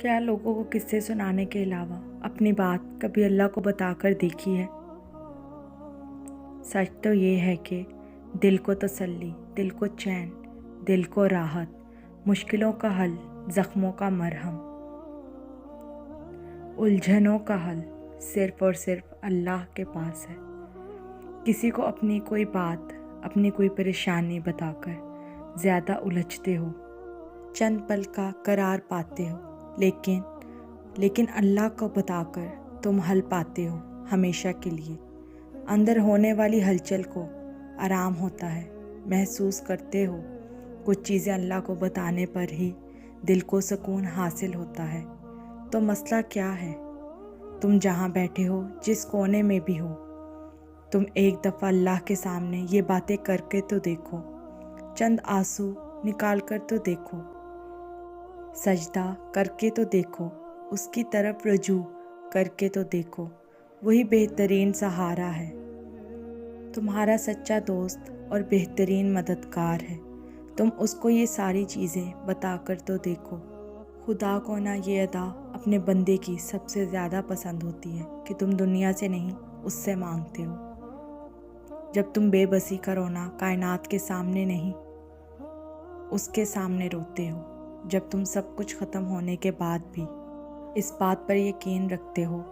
क्या लोगों को किस्से सुनाने के अलावा अपनी बात कभी अल्लाह को बता कर देखी है? सच तो ये है कि दिल को तसल्ली, दिल को चैन, दिल को राहत, मुश्किलों का हल, ज़ख्मों का मरहम, उलझनों का हल सिर्फ़ और सिर्फ अल्लाह के पास है। किसी को अपनी कोई बात, अपनी कोई परेशानी बताकर ज़्यादा उलझते हो, चंद पल का करार पाते हो, लेकिन अल्लाह को बताकर तुम हल पाते हो हमेशा के लिए। अंदर होने वाली हलचल को आराम होता है, महसूस करते हो। कुछ चीज़ें अल्लाह को बताने पर ही दिल को सुकून हासिल होता है। तो मसला क्या है? तुम जहाँ बैठे हो, जिस कोने में भी हो, तुम एक दफ़ा अल्लाह के सामने ये बातें करके तो देखो, चंद आंसू निकाल कर तो देखो, सजदा करके तो देखो, उसकी तरफ रुजू करके तो देखो। वही बेहतरीन सहारा है, तुम्हारा सच्चा दोस्त और बेहतरीन मददगार है। तुम उसको ये सारी चीज़ें बता कर तो देखो। खुदा को ना ये अदा अपने बंदे की सबसे ज़्यादा पसंद होती है कि तुम दुनिया से नहीं, उससे मांगते हो। जब तुम बेबसी का रोना कायनात के सामने नहीं, उसके सामने रोते हो। जब तुम सब कुछ ख़त्म होने के बाद भी इस बात पर यकीन रखते हो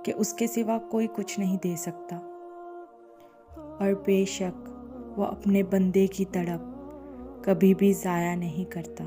कि उसके सिवा कोई कुछ नहीं दे सकता, और बेशक वो अपने बंदे की तड़प कभी भी ज़ाया नहीं करता।